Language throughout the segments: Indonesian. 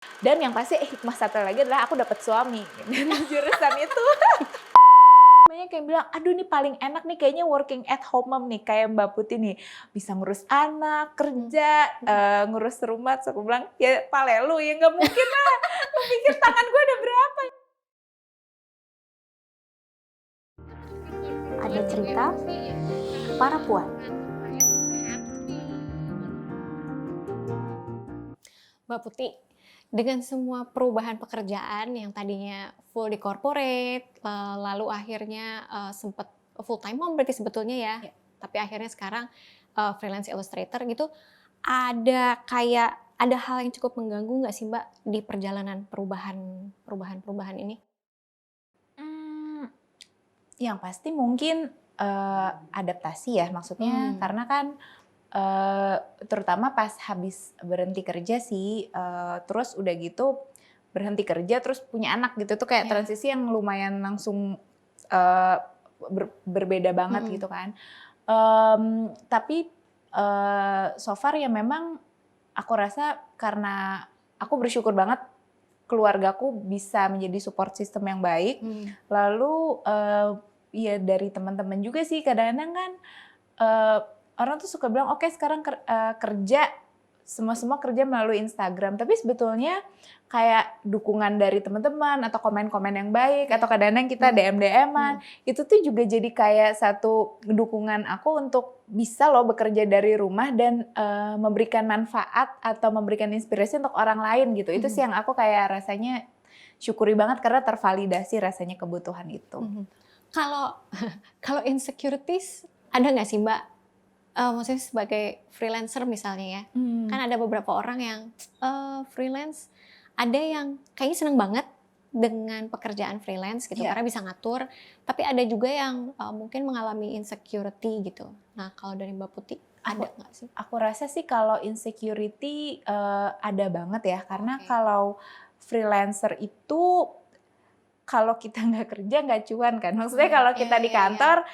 Dan yang pasti hikmah satu lagi adalah aku dapat suami dari jurusan itu. Banyak yang bilang, aduh ini paling enak nih kayaknya working at home mom nih, kayak Mbak Putih nih. Bisa ngurus anak, kerja, ngurus rumah. Terus aku bilang, ya palelu ya nggak mungkin lah. Lu pikir tangan gue ada berapa? Ada cerita para puan. Mbak Putih, dengan semua perubahan pekerjaan yang tadinya full di corporate, lalu akhirnya sempat full time mom berarti sebetulnya ya, tapi akhirnya sekarang freelance illustrator gitu, ada hal yang cukup mengganggu nggak sih Mbak di perjalanan perubahan ini? Yang pasti mungkin adaptasi ya, maksudnya karena kan terutama pas habis berhenti kerja sih, terus udah gitu berhenti kerja terus punya anak gitu tuh kayak transisi yang lumayan langsung berbeda banget gitu kan. Tapi so far ya memang aku rasa karena aku bersyukur banget keluargaku bisa menjadi support system yang baik. Lalu ya dari teman-teman juga sih kadang-kadang kan orang tuh suka bilang oke, sekarang kerja semua kerja melalui Instagram, tapi sebetulnya kayak dukungan dari teman-teman atau komen-komen yang baik atau kadang-kadang kita DM-an itu tuh juga jadi kayak satu dukungan aku untuk bisa loh bekerja dari rumah dan memberikan manfaat atau memberikan inspirasi untuk orang lain gitu. Itu sih yang aku kayak rasanya syukuri banget karena tervalidasi rasanya kebutuhan itu. Kalau insecurities ada nggak sih Mbak? Maksudnya sebagai freelancer misalnya ya, kan ada beberapa orang yang freelance, ada yang kayaknya seneng banget dengan pekerjaan freelance gitu karena bisa ngatur, tapi ada juga yang mungkin mengalami insecurity gitu. Nah kalau dari Mbak Putih ada nggak sih? Aku rasa sih kalau insecurity ada banget ya, karena kalau freelancer itu kalau kita nggak kerja nggak cuan kan, maksudnya kalau kita di kantor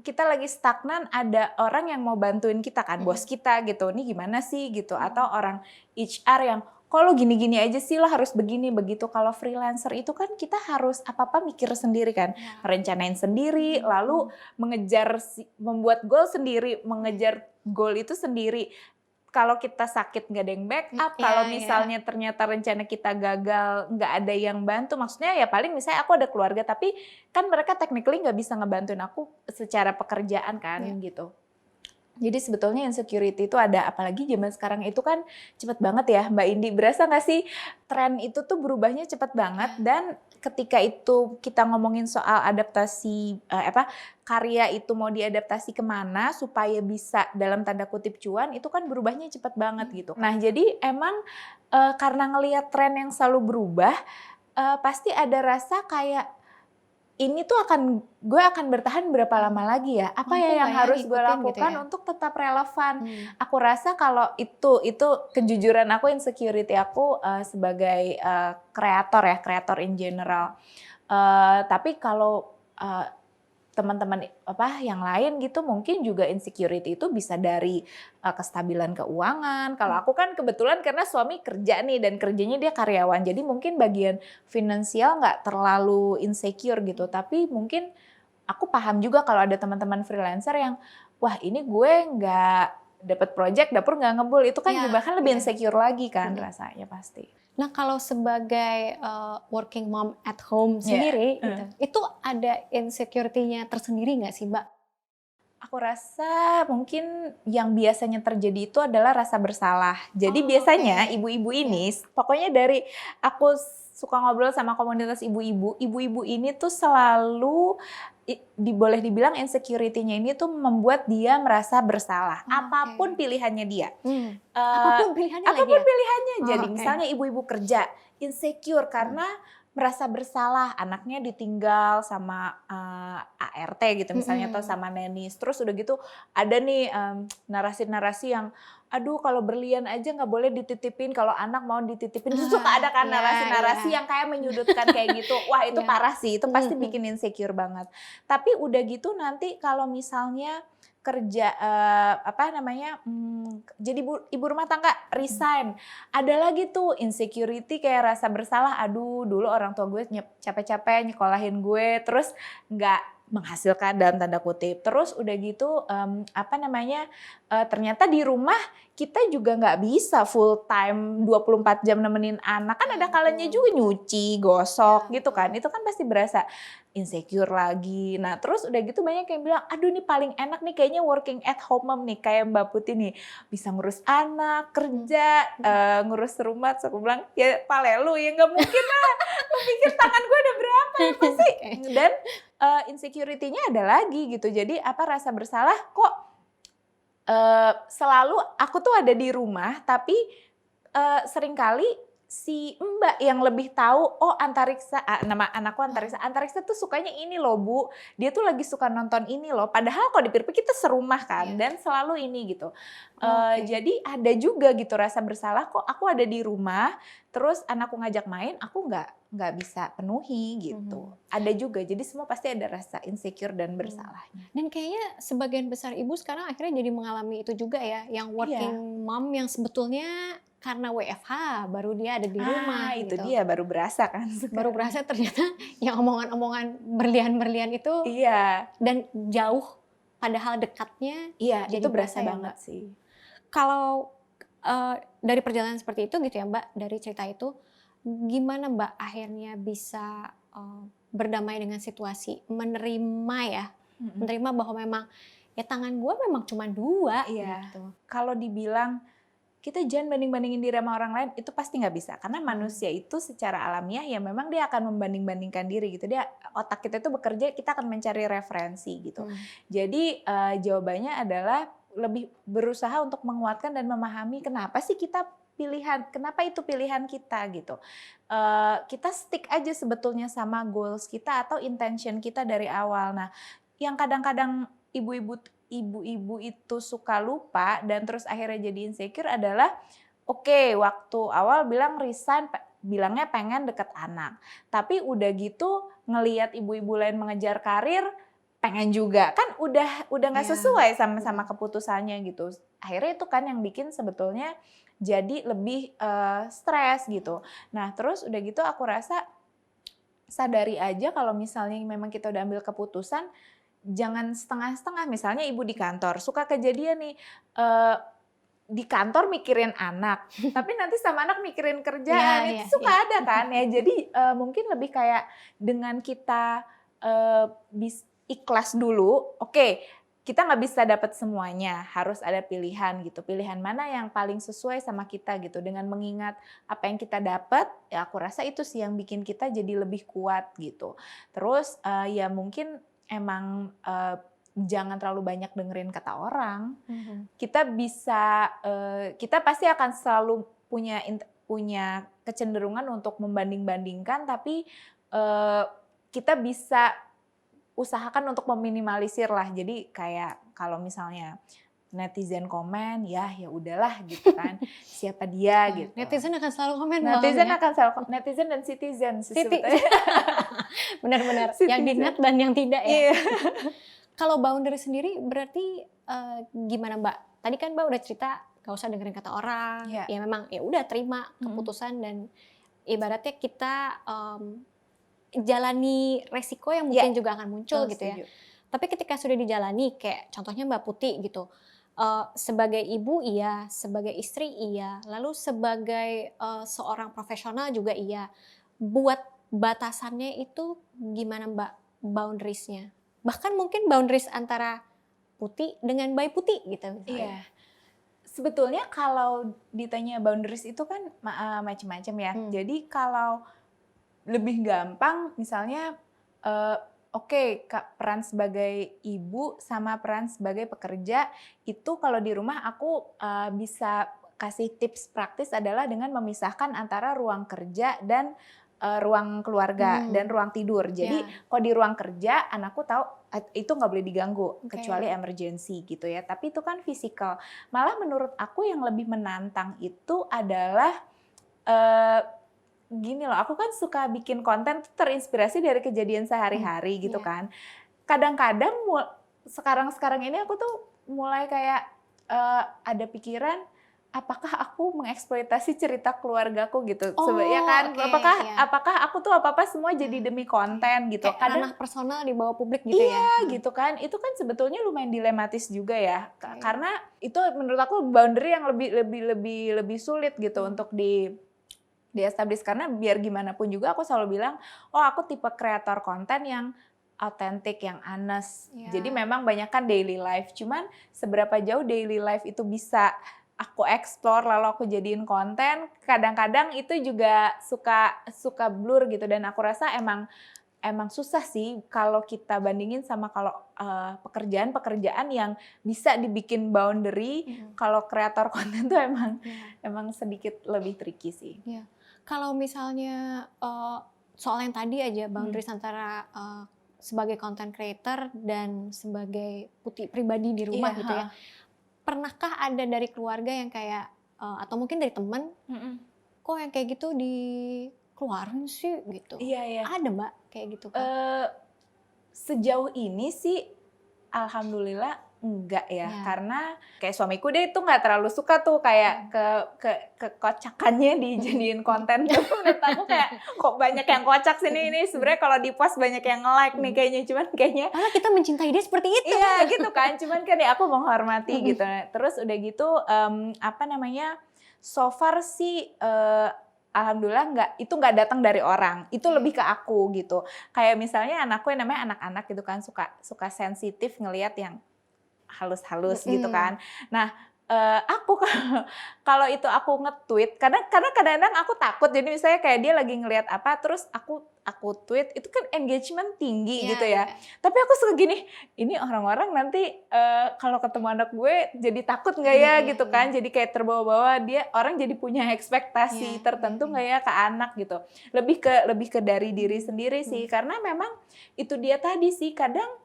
kita lagi stagnan, ada orang yang mau bantuin kita kan, bos kita gitu, ini gimana sih gitu, atau orang HR yang kok lo gini-gini aja sih, lo harus begini begitu. Kalau freelancer itu kan kita harus apa-apa mikir sendiri kan, merencanain sendiri, lalu membuat goal sendiri, mengejar goal itu sendiri. Kalau kita sakit nggak ada yang backup, kalau misalnya ternyata rencana kita gagal nggak ada yang bantu, maksudnya ya paling misalnya aku ada keluarga tapi kan mereka technically nggak bisa ngebantuin aku secara pekerjaan kan gitu. Jadi sebetulnya insecurity itu ada, apalagi zaman sekarang itu kan cepet banget ya Mbak Indi. Berasa nggak sih tren itu tuh berubahnya cepet banget dan ketika itu kita ngomongin soal adaptasi karya itu mau diadaptasi kemana supaya bisa dalam tanda kutip cuan, itu kan berubahnya cepet banget gitu. Nah jadi emang karena ngelihat tren yang selalu berubah, pasti ada rasa kayak ini tuh gue akan bertahan berapa lama lagi ya? Apa ya yang harus gue lakukan gitu ya? Untuk tetap relevan? Aku rasa kalau itu kejujuran aku, insecurity aku sebagai kreator in general. Tapi kalau teman-teman yang lain gitu mungkin juga insecurity itu bisa dari kestabilan keuangan. Kalau aku kan kebetulan karena suami kerja nih dan kerjanya dia karyawan, jadi mungkin bagian finansial nggak terlalu insecure gitu. Tapi mungkin aku paham juga kalau ada teman-teman freelancer yang wah ini gue nggak dapat project, dapur nggak ngebul, itu kan juga kan lebih insecure lagi kan rasanya pasti. Nah kalau sebagai working mom at home sendiri, itu ada insecurity-nya tersendiri nggak sih Mbak? Aku rasa mungkin yang biasanya terjadi itu adalah rasa bersalah. Jadi biasanya ibu-ibu ini, pokoknya dari aku suka ngobrol sama komunitas ibu-ibu, ibu-ibu ini tuh selalu boleh dibilang insecurity-nya ini tuh membuat dia merasa bersalah. Apapun pilihannya dia. Apapun pilihannya Jadi misalnya ibu-ibu kerja insecure karena merasa bersalah anaknya ditinggal sama ART gitu misalnya atau sama nenis. Terus udah gitu ada nih narasi-narasi yang aduh kalau berlian aja nggak boleh dititipin, kalau anak mau dititipin. Itu suka ada kan narasi-narasi yang kayak menyudutkan kayak gitu. Wah itu parah sih, itu pasti bikin insecure banget. Tapi udah gitu nanti kalau misalnya kerja jadi ibu rumah tangga resign, ada lagi tuh insecurity kayak rasa bersalah, aduh dulu orang tua gue capek-capek nyekolahin gue terus nggak menghasilkan dalam tanda kutip, terus udah gitu ternyata di rumah kita juga nggak bisa full time 24 jam nemenin anak, kan ada kalanya juga nyuci, gosok gitu kan, itu kan pasti berasa insecure lagi. Nah terus udah gitu banyak yang bilang, aduh ini paling enak nih kayaknya working at home mom nih, kayak Mbak Putih nih, bisa ngurus anak, kerja, ngurus rumah. Terus aku bilang, ya palelu ya nggak mungkin lah, lu pikir tangan gue ada berapa ya pasti. Dan insecurity-nya ada lagi gitu, jadi rasa bersalah kok selalu aku tuh ada di rumah, tapi seringkali si Mbak yang lebih tahu, oh Antariksa, nama anakku Antariksa tuh sukanya ini loh Bu, dia tuh lagi suka nonton ini loh, padahal kalau dipikir-pikir kita serumah kan, dan selalu ini gitu. Jadi ada juga gitu rasa bersalah, kok aku ada di rumah, terus anakku ngajak main, aku nggak bisa penuhi gitu. Ada juga, jadi semua pasti ada rasa insecure dan bersalahnya. Dan kayaknya sebagian besar ibu sekarang akhirnya jadi mengalami itu juga ya, yang working mom yang sebetulnya karena WFH baru dia ada di rumah. Itu gitu. dia baru berasa kan. Baru berasa ternyata yang omongan-omongan berlian-berlian itu. Iya. Dan jauh padahal dekatnya. Iya, jadi itu berasa ya, banget sih. Kalau dari perjalanan seperti itu gitu ya Mbak, dari cerita itu, gimana Mbak akhirnya bisa berdamai dengan situasi, menerima bahwa memang ya tangan gue memang cuma 2 gitu. Kalau dibilang kita jangan banding-bandingin diri sama orang lain, itu pasti nggak bisa. Karena manusia itu secara alamiah ya memang dia akan membanding-bandingkan diri gitu. Otak kita itu bekerja, kita akan mencari referensi gitu. Jadi jawabannya adalah lebih berusaha untuk menguatkan dan memahami kenapa sih kenapa itu pilihan kita gitu. Kita stick aja sebetulnya sama goals kita atau intention kita dari awal. Nah, yang kadang-kadang ibu-ibu itu suka lupa dan terus akhirnya jadi insecure adalah waktu awal bilang resign, bilangnya pengen deket anak. Tapi udah gitu ngelihat ibu-ibu lain mengejar karir, pengen juga. Kan udah nggak sesuai sama keputusannya gitu. Akhirnya itu kan yang bikin sebetulnya jadi lebih stres gitu. Nah terus udah gitu aku rasa sadari aja kalau misalnya memang kita udah ambil keputusan, jangan setengah-setengah. Misalnya ibu di kantor, suka kejadian nih, di kantor mikirin anak, tapi nanti sama anak mikirin kerjaan, itu suka ada kan ya. Jadi mungkin lebih kayak dengan kita ikhlas dulu, kita nggak bisa dapat semuanya, harus ada pilihan gitu. Pilihan mana yang paling sesuai sama kita gitu. Dengan mengingat apa yang kita dapat, ya aku rasa itu sih yang bikin kita jadi lebih kuat gitu. Terus ya mungkin emang jangan terlalu banyak dengerin kata orang. Kita pasti akan selalu punya kecenderungan untuk membanding-bandingkan, tapi kita bisa usahakan untuk meminimalisir lah. Jadi kayak kalau misalnya netizen komen, ya udahlah gitu kan. Siapa dia gitu. Netizen akan selalu komen. Netizen dan citizen. Benar-benar. Yang di net dan yang tidak ya. Kalau boundary sendiri berarti gimana Mbak? Tadi kan Mbak udah cerita gak usah dengerin kata orang. Ya memang ya udah terima keputusan dan ibaratnya kita jalani resiko yang mungkin juga akan muncul gitu ya. Tapi ketika sudah dijalani, kayak contohnya Mbak Putih gitu, sebagai ibu iya, sebagai istri iya, lalu sebagai seorang profesional juga iya. Buat batasannya itu gimana Mbak boundariesnya? Bahkan mungkin boundaries antara Putih dengan Mbak Putih gitu misalnya. Iya. Sebetulnya kalau ditanya boundaries itu kan macam-macam ya. Jadi kalau lebih gampang misalnya peran sebagai ibu sama peran sebagai pekerja itu kalau di rumah aku bisa kasih tips praktis adalah dengan memisahkan antara ruang kerja dan ruang keluarga dan ruang tidur. Jadi kalau di ruang kerja anakku tahu itu nggak boleh diganggu kecuali emergency gitu ya. Tapi itu kan fisikal. Malah menurut aku yang lebih menantang itu adalah gini loh, aku kan suka bikin konten terinspirasi dari kejadian sehari-hari gitu kan. Kadang-kadang sekarang ini aku tuh mulai kayak ada pikiran, apakah aku mengeksploitasi cerita keluargaku gitu, ya kan? Oke, iya. Apakah aku tuh apa semua jadi demi konten gitu? Kayak ranah personal dibawa publik gitu ya? Iya gitu kan, itu kan sebetulnya lumayan dilematis juga ya, karena itu menurut aku boundary yang lebih sulit gitu untuk di establish, karena biar gimana pun juga aku selalu bilang, aku tipe kreator konten yang autentik, yang honest. Jadi memang banyak kan daily life, cuman seberapa jauh daily life itu bisa aku explore lalu aku jadiin konten, kadang-kadang itu juga suka blur gitu, dan aku rasa emang susah sih kalau kita bandingin sama kalau pekerjaan yang bisa dibikin boundary. Kalau kreator konten tuh emang sedikit lebih tricky sih. Iya. Kalau misalnya soal yang tadi aja boundaries antara sebagai content creator dan sebagai Putih pribadi di rumah gitu ya. Pernahkah ada dari keluarga yang kayak atau mungkin dari teman, kok yang kayak gitu dikeluarin sih gitu? Iya. Ada Mbak kayak gitu kan? Sejauh ini sih alhamdulillah enggak ya, karena kayak suamiku deh itu nggak terlalu suka tuh kayak kekocakannya dijadiin konten tuh. Menurut aku kayak kok banyak yang kocak sini, ini sebenarnya kalau di post banyak yang nge-like nih kayaknya, cuman kayaknya Malah kita mencintai dia seperti itu. iya gitu kan, cuman kan ya aku menghormati gitu. Terus udah gitu so far sih alhamdulillah itu nggak datang dari orang, itu lebih ke aku gitu. Kayak misalnya anakku yang namanya anak-anak gitu kan, suka sensitif ngelihat yang halus-halus gitu kan. Nah, aku kalau itu aku nge-tweet, karena kadang-kadang aku takut, jadi misalnya kayak dia lagi ngelihat apa, terus aku tweet, itu kan engagement tinggi gitu ya. Tapi aku suka gini, ini orang-orang nanti kalau ketemu anak gue jadi takut nggak ya gitu kan, jadi kayak terbawa-bawa, orang jadi punya ekspektasi tertentu nggak ya ke anak gitu. Lebih ke dari diri sendiri sih, karena memang itu dia tadi sih, kadang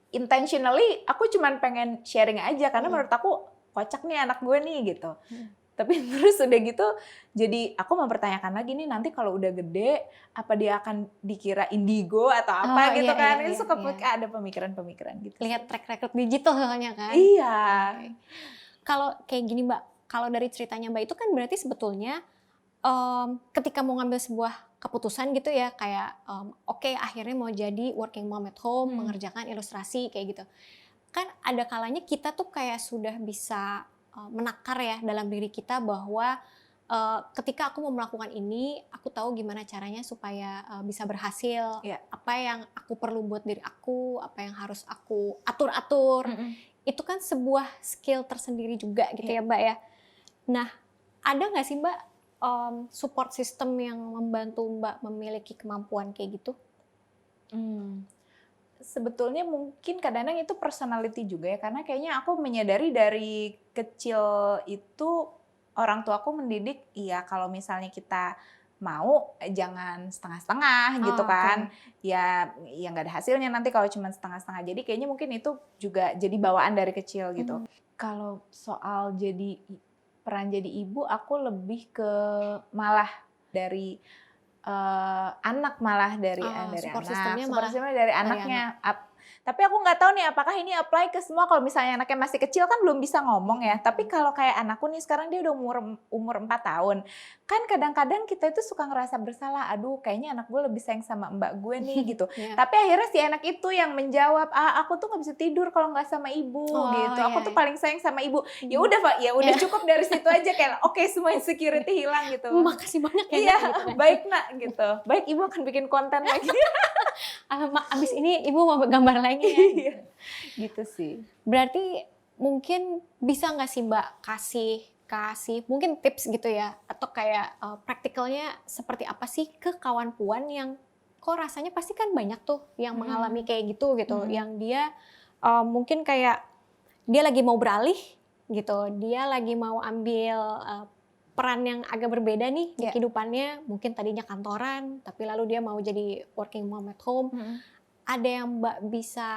intentionally aku cuman pengen sharing aja karena menurut aku kocak nih anak gue nih gitu. Tapi terus udah gitu jadi aku mempertanyakan lagi nih, nanti kalau udah gede apa dia akan dikira indigo atau apa gitu kan. Ini suka ada pemikiran-pemikiran gitu. Lihat track record digital soalnya kan. Iya. Kalau kayak gini Mbak, kalau dari ceritanya Mbak itu kan berarti sebetulnya ketika mau ngambil sebuah keputusan gitu ya, kayak oke, akhirnya mau jadi working mom at home, mengerjakan ilustrasi kayak gitu. Kan ada kalanya kita tuh kayak sudah bisa menakar ya dalam diri kita bahwa ketika aku mau melakukan ini, aku tahu gimana caranya supaya bisa berhasil, apa yang aku perlu buat diri aku, apa yang harus aku atur-atur. Itu kan sebuah skill tersendiri juga gitu ya Mbak ya. Nah, ada nggak sih Mbak support system yang membantu Mbak memiliki kemampuan kayak gitu? Sebetulnya mungkin kadang-kadang itu personality juga ya, karena kayaknya aku menyadari dari kecil itu orang tuaku mendidik, kalau misalnya kita mau jangan setengah-setengah gitu kan. Ya nggak ada hasilnya nanti kalau cuma setengah-setengah. Jadi kayaknya mungkin itu juga jadi bawaan dari kecil gitu. Kalau soal peran jadi ibu, aku lebih ke malah dari anak, malah dari support anak. systemnya Support systemnya dari anaknya. Tapi aku nggak tahu nih apakah ini apply ke semua. Kalau misalnya anaknya masih kecil kan belum bisa ngomong ya. Tapi kalau kayak anakku nih sekarang dia udah umur 4 tahun. Kan kadang-kadang kita itu suka ngerasa bersalah. Aduh kayaknya anak gue lebih sayang sama mbak gue nih gitu. Tapi akhirnya si anak itu yang menjawab, aku tuh nggak bisa tidur kalau nggak sama ibu gitu. Aku tuh paling sayang sama ibu. Ya udah Pak, ya udah cukup dari situ aja, kayak oke, semua insecurity hilang gitu. Makasih banyak ya. Iya, gitu kan. Baik nak gitu. Baik, ibu akan bikin konten lagi. Abis ini ibu mau gambar lagi ya. Gitu sih. Berarti mungkin bisa nggak sih Mbak kasih mungkin tips gitu ya, atau kayak praktikalnya seperti apa sih ke kawan puan yang kok rasanya pasti kan banyak tuh yang mengalami kayak gitu yang dia mungkin kayak dia lagi mau beralih gitu, dia lagi mau ambil peran yang agak berbeda nih di kehidupannya, mungkin tadinya kantoran tapi lalu dia mau jadi working mom at home. Ada yang Mbak bisa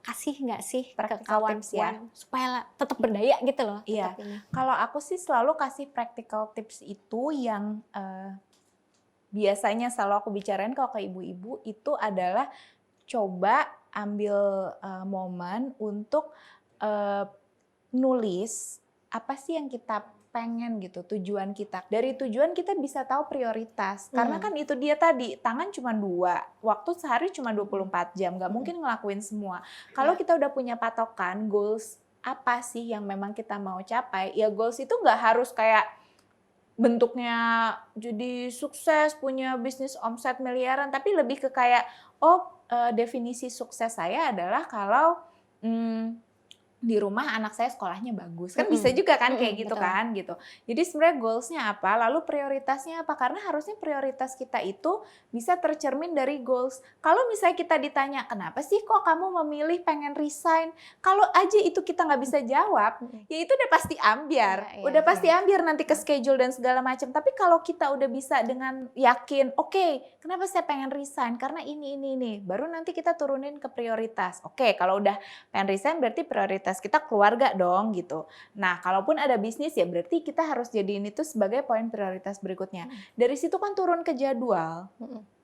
kasih nggak sih ke kawan puan supaya tetap berdaya gitu loh? Iya. Kalau aku sih selalu kasih practical tips itu yang biasanya selalu aku bicarain kalau ke ibu-ibu itu adalah coba ambil momen untuk nulis apa sih yang kita pengen gitu, tujuan kita. Dari tujuan kita bisa tahu prioritas. Karena kan itu dia tadi, tangan cuma 2, waktu sehari cuma 24 jam, nggak mungkin ngelakuin semua. Kalau kita udah punya patokan, goals apa sih yang memang kita mau capai, ya goals itu nggak harus kayak bentuknya jadi sukses, punya bisnis omset miliaran, tapi lebih ke kayak, definisi sukses saya adalah kalau di rumah anak saya sekolahnya bagus, kan bisa juga kan kayak gitu betul. kan gitu. Jadi sebenarnya goalsnya apa, lalu prioritasnya apa, karena harusnya prioritas kita itu bisa tercermin dari goals. Kalau misalnya kita ditanya, kenapa sih kok kamu memilih pengen resign, kalau aja itu kita nggak bisa jawab, ya itu udah pasti ambiar, udah pasti ambiar nanti ke schedule dan segala macam. Tapi kalau kita udah bisa dengan yakin, oke, kenapa saya pengen resign, karena ini, baru nanti kita turunin ke prioritas. Oke, kalau udah pengen resign berarti prioritas kita keluarga dong gitu. Nah, kalaupun ada bisnis ya berarti kita harus jadiin itu sebagai poin prioritas berikutnya. Dari situ kan turun ke jadwal.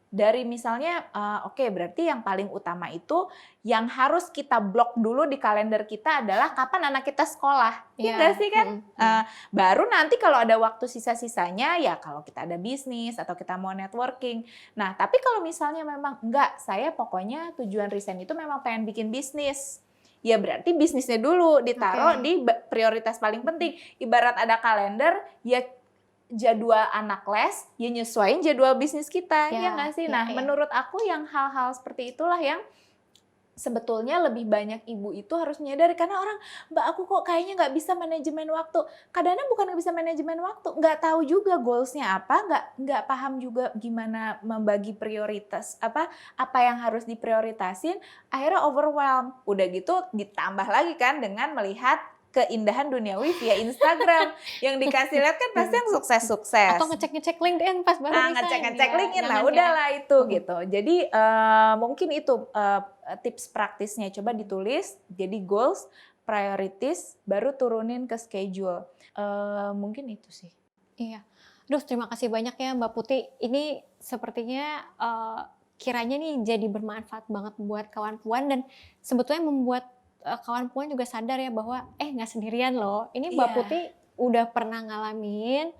Dari misalnya, berarti yang paling utama itu yang harus kita blok dulu di kalender kita adalah kapan anak kita sekolah. Iya nggak sih kan? Baru nanti kalau ada waktu sisa-sisanya ya kalau kita ada bisnis atau kita mau networking. Nah, tapi kalau misalnya memang enggak, saya pokoknya tujuan resign itu memang pengen bikin bisnis. Ya berarti bisnisnya dulu ditaruh di prioritas paling penting. Ibarat ada kalender, ya jadwal anak les, ya nyesuaiin jadwal bisnis kita, ya nggak sih? Nah, menurut aku yang hal-hal seperti itulah yang sebetulnya lebih banyak ibu itu harus menyadari, karena orang, Mbak aku kok kayaknya nggak bisa manajemen waktu. Kadang-kadang bukan nggak bisa manajemen waktu, nggak tahu juga goalsnya apa, nggak paham juga gimana membagi prioritas, apa yang harus diprioritasin, akhirnya overwhelm. Udah gitu ditambah lagi kan dengan melihat keindahan duniawi via Instagram yang dikasih lihat kan pasti yang sukses-sukses. Atau ngecek-ngecek LinkedIn pas baru resign. Ngecek-ngecek LinkedIn lah, udahlah itu gitu. Jadi mungkin itu tips praktisnya, coba ditulis, jadi goals, priorities, baru turunin ke schedule. Mungkin itu sih. Iya. Duh, terima kasih banyak ya Mbak Putih. Ini sepertinya kiranya nih jadi bermanfaat banget buat kawan puan, dan sebetulnya membuat kawan puan juga sadar ya bahwa nggak sendirian loh. Ini Mbak Putih udah pernah ngalamin,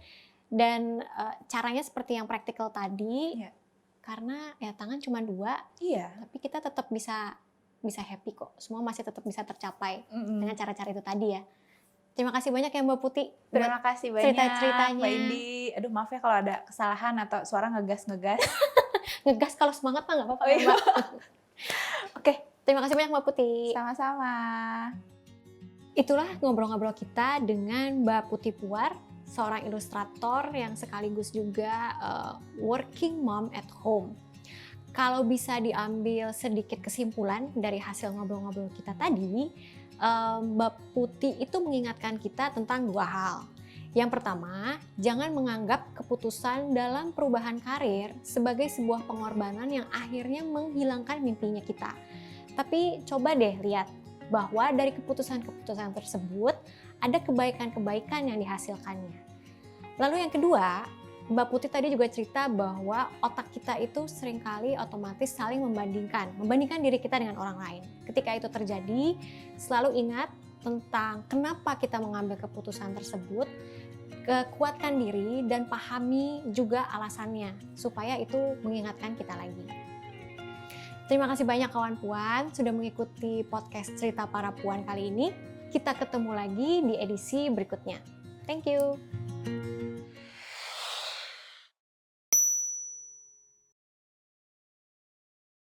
dan caranya seperti yang praktikal tadi. Karena ya tangan cuma 2, tapi kita tetap bisa happy kok. Semua masih tetap bisa tercapai dengan cara-cara itu tadi ya. Terima kasih banyak ya Mbak Putih. Terima kasih banyak cerita-ceritanya. Mbak Indi. Aduh maaf ya kalau ada kesalahan atau suara ngegas-ngegas. Ngegas kalau semangat mah nggak apa-apa ya Mbak. Oke. Terima kasih banyak Mbak Putih. Sama-sama. Itulah ngobrol-ngobrol kita dengan Mbak Putih Puar, seorang ilustrator yang sekaligus juga working mom at home. Kalau bisa diambil sedikit kesimpulan dari hasil ngobrol-ngobrol kita tadi, Mbak Putih itu mengingatkan kita tentang 2 hal. Yang pertama, jangan menganggap keputusan dalam perubahan karir sebagai sebuah pengorbanan yang akhirnya menghilangkan mimpinya kita. Tapi coba deh lihat bahwa dari keputusan-keputusan tersebut ada kebaikan-kebaikan yang dihasilkannya. Lalu yang kedua, Mbak Putih tadi juga cerita bahwa otak kita itu seringkali otomatis saling membandingkan diri kita dengan orang lain. Ketika itu terjadi, selalu ingat tentang kenapa kita mengambil keputusan tersebut, kuatkan diri dan pahami juga alasannya supaya itu mengingatkan kita lagi. Terima kasih banyak kawan puan sudah mengikuti podcast Cerita Para Puan kali ini. Kita ketemu lagi di edisi berikutnya. Thank you.